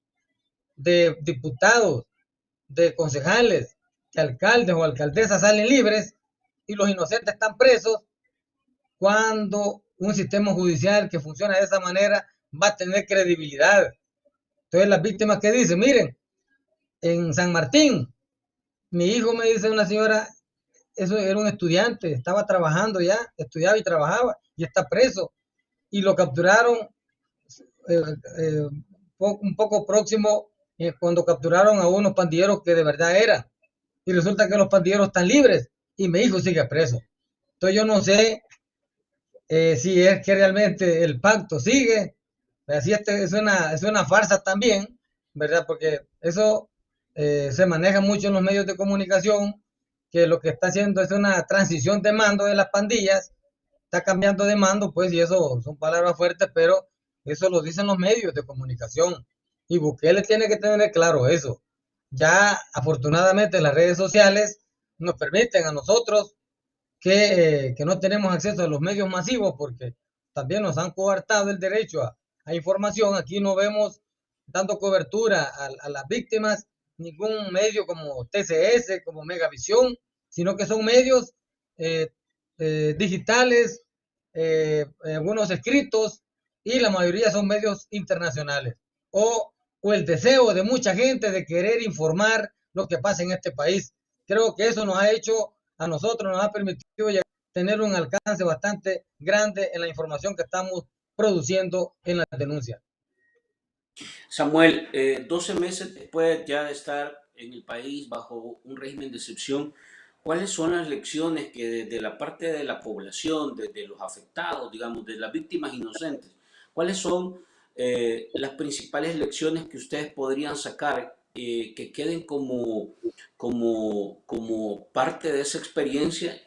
de diputados, de concejales, de alcaldes o alcaldesas salen libres y los inocentes están presos, cuando un sistema judicial que funciona de esa manera va a tener credibilidad. Entonces las víctimas que dicen, miren, en San Martín, mi hijo, me dice una señora, eso era un estudiante, estaba trabajando ya, estudiaba y trabajaba y está preso. Y lo capturaron eh, eh, un poco próximo cuando capturaron a unos pandilleros que de verdad eran. Y resulta que los pandilleros están libres y mi hijo sigue preso. Entonces yo no sé si es que realmente el pacto sigue. Así es una farsa también, ¿verdad? Porque eso se maneja mucho en los medios de comunicación, que lo que está haciendo es una transición de mando de las pandillas, está cambiando de mando, pues, y eso son palabras fuertes, pero eso lo dicen los medios de comunicación. Y Bukele tiene que tener claro eso. Ya afortunadamente las redes sociales nos permiten a nosotros que no tenemos acceso a los medios masivos porque también nos han coartado el derecho a información. Aquí no vemos dando cobertura a las víctimas ningún medio como TCS, como Megavisión, sino que son medios eh, digitales, algunos escritos, y la mayoría son medios internacionales. O el deseo de mucha gente de querer informar lo que pasa en este país. Creo que eso nos ha hecho a nosotros, nos ha permitido tener un alcance bastante grande en la información que estamos produciendo en las denuncias. Samuel, 12 meses después ya de estar en el país bajo un régimen de excepción, ¿cuáles son las lecciones que desde la parte de la población, desde los afectados, digamos, de las víctimas inocentes, cuáles son las principales lecciones que ustedes podrían sacar que queden como parte de esa experiencia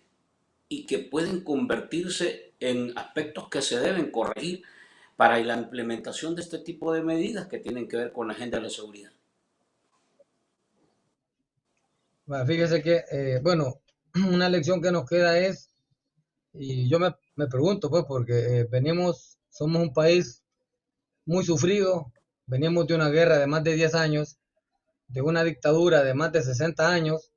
y que pueden convertirse en aspectos que se deben corregir para la implementación de este tipo de medidas que tienen que ver con la agenda de la seguridad? Bueno, fíjese que, bueno, una lección que nos queda es, y yo me pregunto, pues, porque somos un país muy sufrido, venimos de una guerra de más de 10 años, de una dictadura de más de 60 años,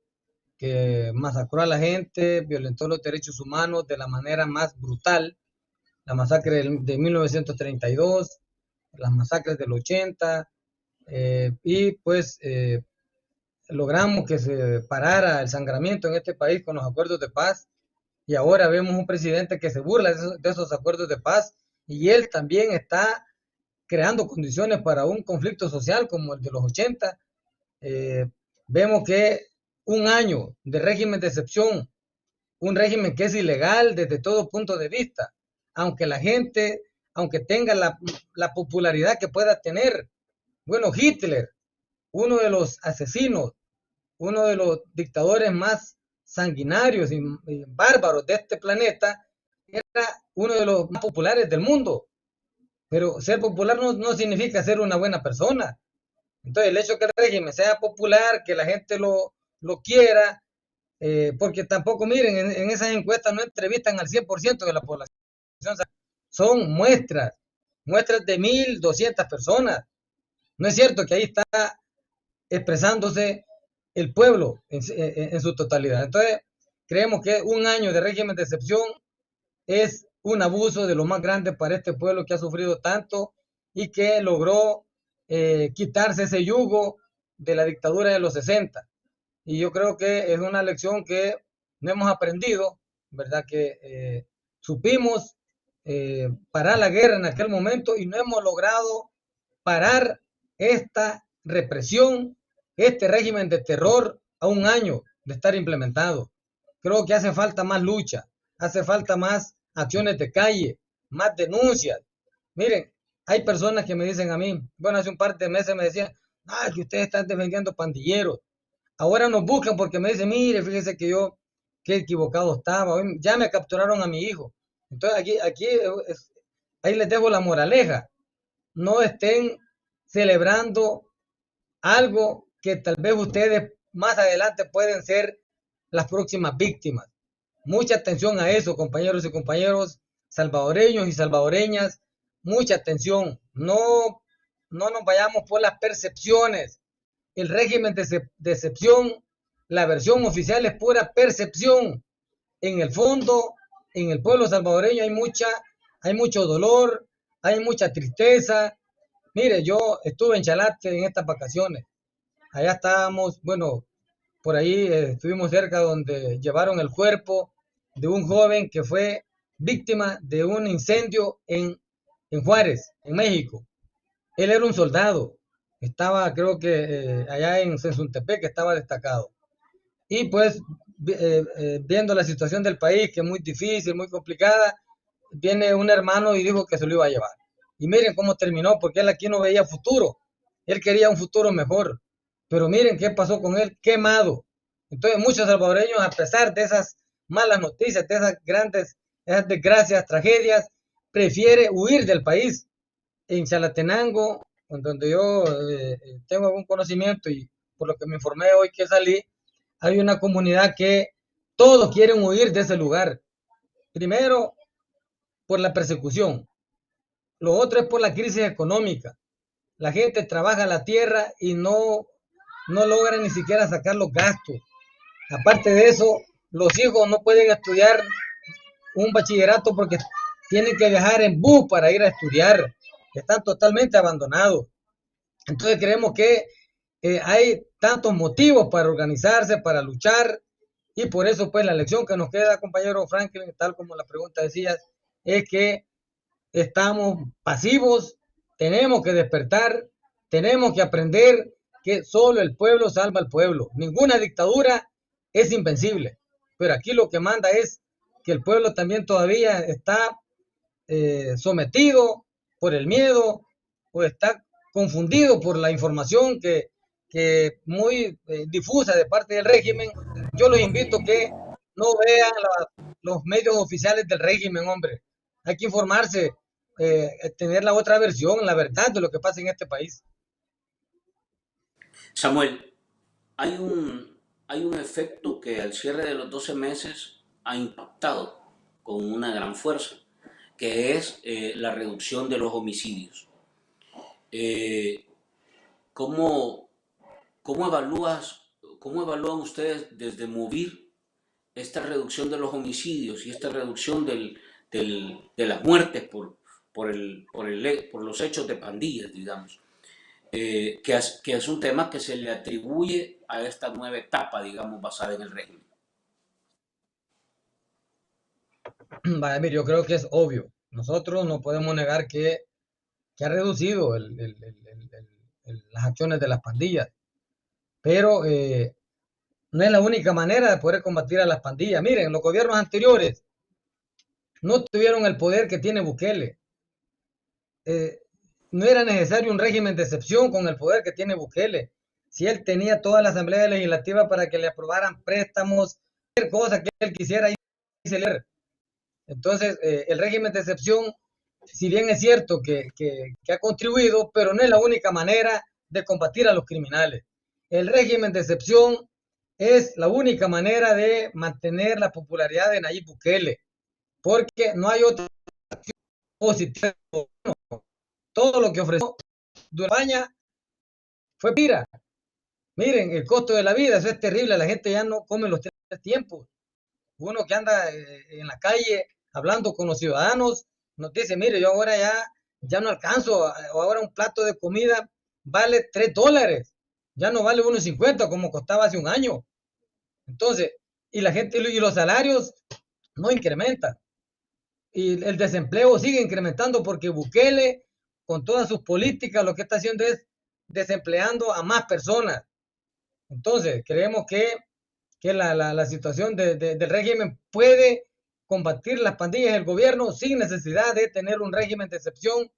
que masacró a la gente, violentó los derechos humanos de la manera más brutal, la masacre de 1932, las masacres del 80, y pues logramos que se parara el sangramiento en este país con los acuerdos de paz, y ahora vemos un presidente que se burla de esos acuerdos de paz, y él también está creando condiciones para un conflicto social como el de los 80. Eh, Vemos que un año de régimen de excepción, un régimen que es ilegal desde todo punto de vista, aunque la gente, aunque tenga la popularidad que pueda tener. Bueno, Hitler, uno de los asesinos, uno de los dictadores más sanguinarios y bárbaros de este planeta, era uno de los más populares del mundo. Pero ser popular no significa ser una buena persona. Entonces, el hecho que el régimen sea popular, que la gente lo quiera, porque tampoco, miren, en esas encuestas no entrevistan al 100% de la población, son muestras de 1.200 personas. No es cierto que ahí está expresándose el pueblo en su totalidad. Entonces, creemos que un año de régimen de excepción es un abuso de lo más grande para este pueblo que ha sufrido tanto y que logró quitarse ese yugo de la dictadura de los 60. Y yo creo que es una lección que no hemos aprendido, ¿verdad? Que supimos parar la guerra en aquel momento y no hemos logrado parar esta represión, este régimen de terror a un año de estar implementado. Creo que hace falta más lucha, hace falta más acciones de calle, más denuncias. Miren, hay personas que me dicen a mí, bueno, hace un par de meses me decían, que ustedes están defendiendo pandilleros. Ahora nos buscan porque me dicen, mire, fíjese que yo, qué equivocado estaba, ya me capturaron a mi hijo. Entonces ahí les dejo la moraleja. No estén celebrando algo que tal vez ustedes más adelante pueden ser las próximas víctimas. Mucha atención a eso, compañeros y compañeros salvadoreños y salvadoreñas. Mucha atención. No nos vayamos por las percepciones. el régimen de excepción, la versión oficial es pura percepción. En el fondo, en el pueblo salvadoreño hay mucho dolor, hay mucha tristeza. Mire, yo estuve en Chalate en estas vacaciones. Allá estábamos, bueno, por ahí estuvimos cerca donde llevaron el cuerpo de un joven que fue víctima de un incendio en Juárez, en México. Él era un soldado, estaba creo que allá en Sensuntepec, que estaba destacado. Y pues viendo la situación del país, que es muy difícil, muy complicada, viene un hermano y dijo que se lo iba a llevar. Y miren cómo terminó, porque él aquí no veía futuro. Él quería un futuro mejor. Pero miren qué pasó con él, quemado. Entonces muchos salvadoreños, a pesar de esas malas noticias, de esas desgracias, tragedias, prefiere huir del país. En Chalatenango, en donde yo tengo algún conocimiento y por lo que me informé hoy que salí, hay una comunidad que todos quieren huir de ese lugar. Primero, por la persecución. Lo otro es por la crisis económica. La gente trabaja la tierra y no logra ni siquiera sacar los gastos. Aparte de eso, los hijos no pueden estudiar un bachillerato porque tienen que viajar en bus para ir a estudiar. Están totalmente abandonados. Entonces creemos que hay tantos motivos para organizarse, para luchar, y por eso pues la lección que nos queda, compañero Franklin, tal como la pregunta decías, es que estamos pasivos, tenemos que despertar, tenemos que aprender que solo el pueblo salva al pueblo. Ninguna dictadura es invencible, pero aquí lo que manda es que el pueblo también todavía está sometido por el miedo o está confundido por la información que muy difusa de parte del régimen. Yo los invito a que no vean los medios oficiales del régimen, hombre. Hay que informarse, tener la otra versión, la verdad de lo que pasa en este país. Samuel, hay hay un efecto que al cierre de los 12 meses ha impactado con una gran fuerza, que es la reducción de los homicidios. Eh, ¿cómo, cómo, evalúas, ¿Cómo evalúan ustedes desde Movir esta reducción de los homicidios y esta reducción de las muertes por los hechos de pandillas, digamos? Que es un tema que se le atribuye a esta nueva etapa, digamos, basada en el régimen. Vaya, mire, yo creo que es obvio. Nosotros no podemos negar que ha reducido las acciones de las pandillas, pero no es la única manera de poder combatir a las pandillas. Miren, los gobiernos anteriores no tuvieron el poder que tiene Bukele. No era necesario un régimen de excepción con el poder que tiene Bukele. Si él tenía toda la Asamblea Legislativa para que le aprobaran préstamos, cualquier cosa que él quisiera, entonces el régimen de excepción, si bien es cierto que ha contribuido, pero no es la única manera de combatir a los criminales. El régimen de excepción es la única manera de mantener la popularidad de Nayib Bukele, porque no hay otra acción positiva. Todo lo que ofreció España fue pira. Miren, el costo de la vida, eso es terrible, la gente ya no come los 3 tiempos. Uno que anda en la calle hablando con los ciudadanos, nos dice, mire, yo ahora ya no alcanzo, o ahora un plato de comida vale $3, ya no vale 1.50 como costaba hace un año. Entonces, y la gente, y los salarios no incrementan. Y el desempleo sigue incrementando porque Bukele, con todas sus políticas, lo que está haciendo es desempleando a más personas. Entonces, creemos que la situación del régimen puede combatir las pandillas del gobierno sin necesidad de tener un régimen de excepción,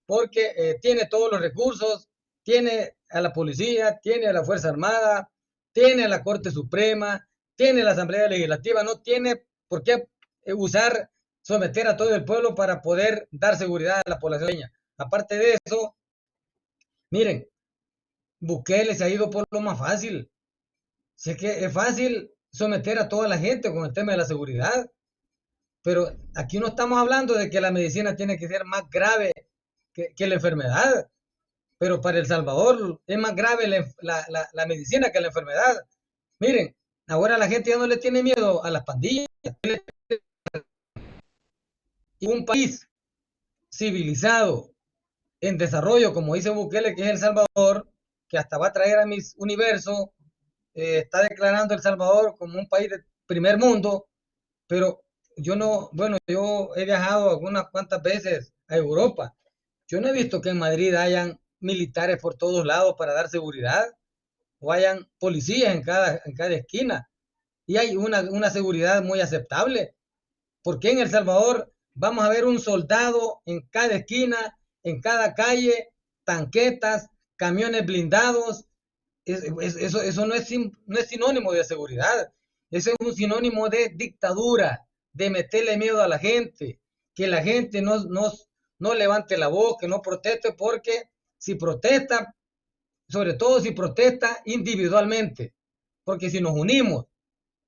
porque tiene todos los recursos, tiene a la policía, tiene a la Fuerza Armada, tiene a la Corte Suprema, tiene a la Asamblea Legislativa, no tiene por qué someter a todo el pueblo para poder dar seguridad a la población. Aparte de eso, miren, Bukele se ha ido por lo más fácil. Si es que es fácil someter a toda la gente con el tema de la seguridad, pero aquí no estamos hablando de que la medicina tiene que ser más grave que la enfermedad. pero para El Salvador es más grave la medicina que la enfermedad. Miren, ahora la gente ya no le tiene miedo a las pandillas. Y un país civilizado, en desarrollo, como dice Bukele, que es El Salvador, que hasta va a traer a mis universo, está declarando El Salvador como un país de primer mundo, pero yo no, bueno, yo he viajado algunas cuantas veces a Europa. Yo no he visto que en Madrid hayan militares por todos lados para dar seguridad, o hayan policías en cada esquina, y hay una seguridad muy aceptable. ¿Por qué en El Salvador vamos a ver un soldado en cada esquina, en cada calle, tanquetas, camiones blindados? Eso no es sinónimo de seguridad, eso es un sinónimo de dictadura, de meterle miedo a la gente, que la gente no levante la voz, que no proteste, porque si protesta, sobre todo si protesta individualmente, porque si nos unimos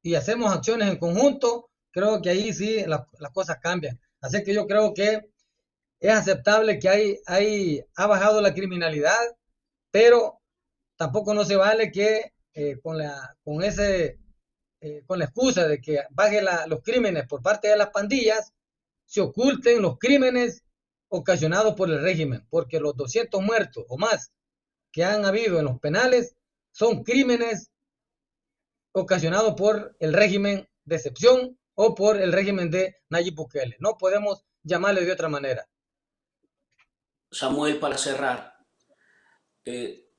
y hacemos acciones en conjunto, creo que ahí sí las cosas cambian. Así que yo creo que es aceptable que ha bajado la criminalidad, pero tampoco no se vale que con la excusa de que baje los crímenes por parte de las pandillas, se oculten los crímenes ocasionados por el régimen, porque los 200 muertos o más que han habido en los penales son crímenes ocasionado por el régimen de excepción o por el régimen de Nayib Bukele. No podemos llamarle de otra manera. Samuel, para cerrar,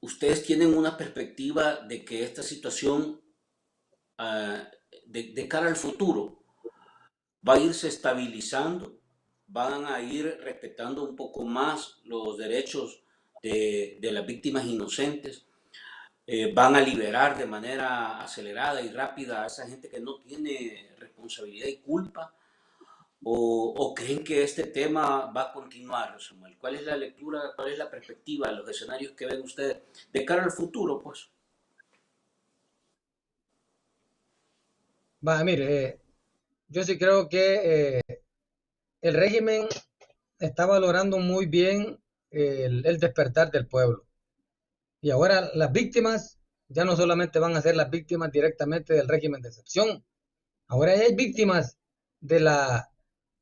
ustedes tienen una perspectiva de que esta situación de cara al futuro va a irse estabilizando, van a ir respetando un poco más los derechos de las víctimas inocentes, van a liberar de manera acelerada y rápida a esa gente que no tiene responsabilidad y culpa, o creen que este tema va a continuar, Samuel. ¿Cuál es la lectura, cuál es la perspectiva, los escenarios que ven ustedes de cara al futuro, pues? Mire, yo sí creo que el régimen está valorando muy bien el despertar del pueblo. Y ahora las víctimas ya no solamente van a ser las víctimas directamente del régimen de excepción, ahora ya hay víctimas de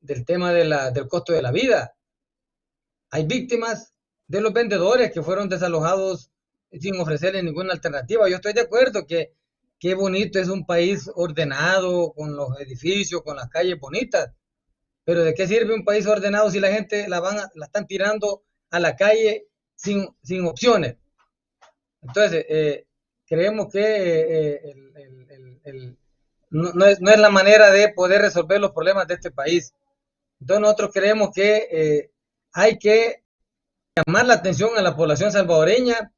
del tema del costo de la vida. Hay víctimas de los vendedores que fueron desalojados sin ofrecerles ninguna alternativa. Yo estoy de acuerdo que qué bonito es un país ordenado, con los edificios, con las calles bonitas, pero ¿de qué sirve un país ordenado si la gente la están tirando a la calle sin opciones? Entonces, creemos que no es la manera de poder resolver los problemas de este país. Entonces, nosotros creemos que hay que llamar la atención a la población salvadoreña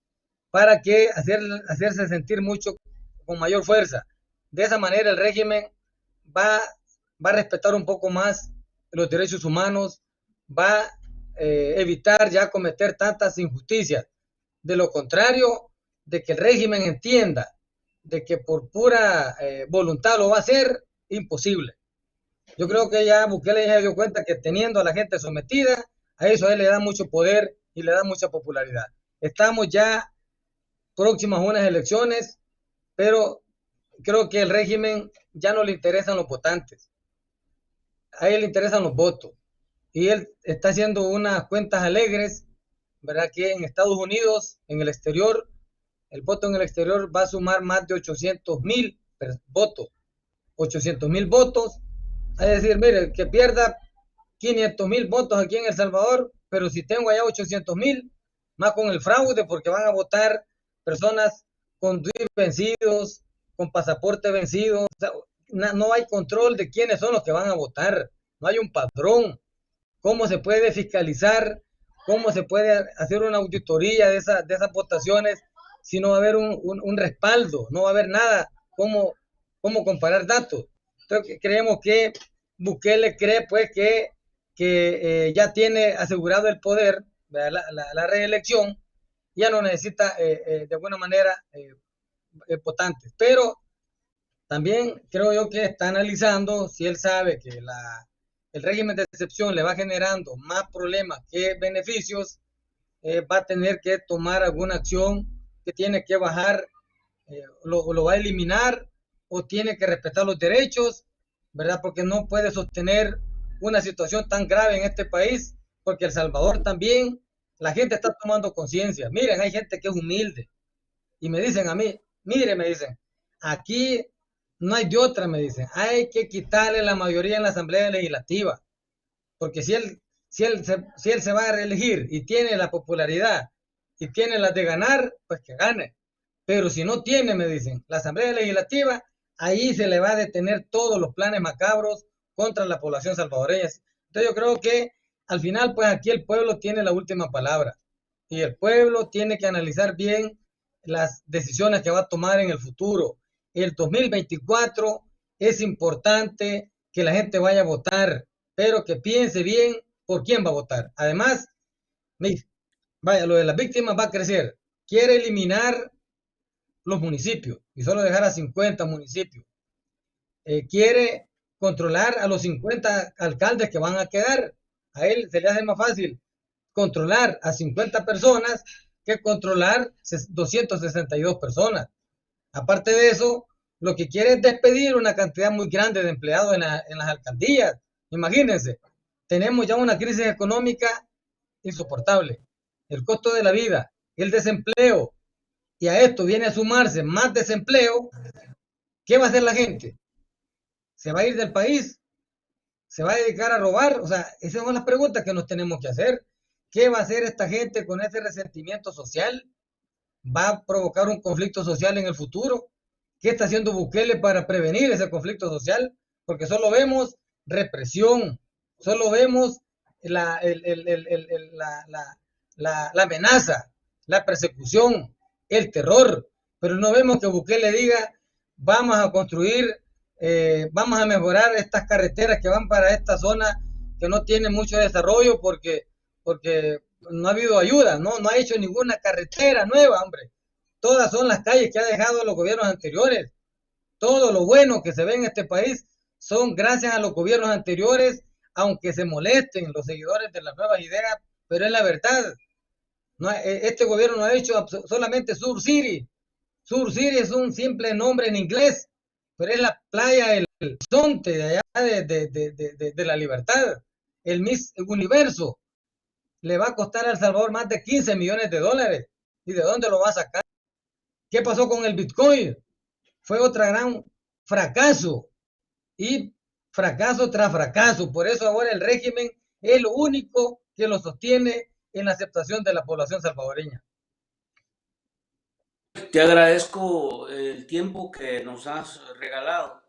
para que hacerse sentir mucho con mayor fuerza. De esa manera el régimen va, va a respetar un poco más los derechos humanos, va a evitar ya cometer tantas injusticias. De lo contrario, de que el régimen entienda de que por pura voluntad lo va a hacer, imposible. Yo creo que ya Bukele ya se dio cuenta que teniendo a la gente sometida, a eso a él le da mucho poder y le da mucha popularidad. Estamos ya próximos a unas elecciones, pero creo que el régimen ya no le interesan los votantes, a él le interesan los votos. Y él está haciendo unas cuentas alegres, ¿verdad? Que en Estados Unidos, en el exterior, el voto en el exterior va a sumar más de 800,000 votos. 800,000 votos. Es decir, mire, que pierda 500,000 votos aquí en El Salvador, pero si tengo allá 800,000, más con el fraude, porque van a votar personas con DUI vencidos, con pasaporte vencido. O sea, no hay control de quiénes son los que van a votar, no hay un padrón. ¿Cómo se puede fiscalizar? ¿Cómo se puede hacer una auditoría de esas votaciones si no va a haber un respaldo? No va a haber nada. ¿Cómo comparar datos? Entonces, creemos que Bukele cree pues que ya tiene asegurado el poder, la reelección, ya no necesita de alguna manera votantes. Pero también creo yo que está analizando si él sabe que el régimen de excepción le va generando más problemas que beneficios, va a tener que tomar alguna acción, que tiene que bajar, lo va a eliminar o tiene que respetar los derechos, ¿verdad? Porque no puede sostener una situación tan grave en este país, porque El Salvador también, la gente está tomando conciencia. Miren, hay gente que es humilde y me dicen a mí, mire, me dicen, aquí no hay de otra, me dicen, hay que quitarle la mayoría en la Asamblea Legislativa, porque si él se va a reelegir y tiene la popularidad y tiene las de ganar, pues que gane. Pero si no tiene, me dicen, la Asamblea Legislativa, ahí se le va a detener todos los planes macabros contra la población salvadoreña. Entonces yo creo que al final, pues aquí el pueblo tiene la última palabra y el pueblo tiene que analizar bien las decisiones que va a tomar en el futuro. El 2024 es importante que la gente vaya a votar, pero que piense bien por quién va a votar. Además, vaya, lo de las víctimas va a crecer. Quiere eliminar los municipios y solo dejar a 50 municipios. Quiere controlar a los 50 alcaldes que van a quedar. A él se le hace más fácil controlar a 50 personas que controlar 262 personas. Aparte de eso, lo que quiere es despedir una cantidad muy grande de empleados en las alcaldías. Imagínense, tenemos ya una crisis económica insoportable. El costo de la vida, el desempleo, y a esto viene a sumarse más desempleo. ¿Qué va a hacer la gente? ¿Se va a ir del país? ¿Se va a dedicar a robar? O sea, esas son las preguntas que nos tenemos que hacer. ¿Qué va a hacer esta gente con ese resentimiento social? ¿Va a provocar un conflicto social en el futuro? ¿Qué está haciendo Bukele para prevenir ese conflicto social? Porque solo vemos represión, solo vemos la, la amenaza, la persecución, el terror, pero no vemos que Bukele diga, vamos a construir, vamos a mejorar estas carreteras que van para esta zona que no tiene mucho desarrollo porque no ha habido ayuda, no ha hecho ninguna carretera nueva, hombre. Todas son las calles que ha dejado los gobiernos anteriores. Todo lo bueno que se ve en este país son gracias a los gobiernos anteriores, aunque se molesten los seguidores de las nuevas ideas, pero es la verdad. No, este gobierno no ha hecho solamente Sur City. Sur City es un simple nombre en inglés, pero es la playa del horizonte de allá de la libertad, el Miss Universo. Le va a costar a El Salvador más de 15 millones de dólares. ¿Y de dónde lo va a sacar? ¿Qué pasó con el Bitcoin? Fue otro gran fracaso y fracaso tras fracaso. Por eso ahora el régimen es lo único que lo sostiene en la aceptación de la población salvadoreña. Te agradezco el tiempo que nos has regalado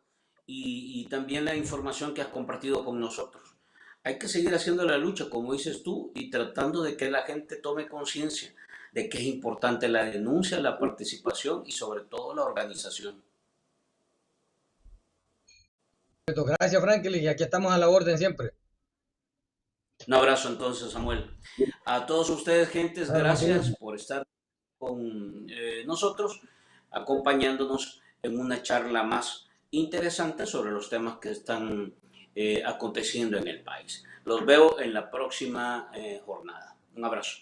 y también la información que has compartido con nosotros. Hay que seguir haciendo la lucha, como dices tú, y tratando de que la gente tome conciencia de que es importante la denuncia, la participación y sobre todo la organización. Gracias, Franklin, y aquí estamos a la orden siempre. Un abrazo entonces, Samuel. A todos ustedes, gentes, gracias por estar con nosotros, acompañándonos en una charla más interesante sobre los temas que están aconteciendo en el país. Los veo en la próxima jornada. Un abrazo.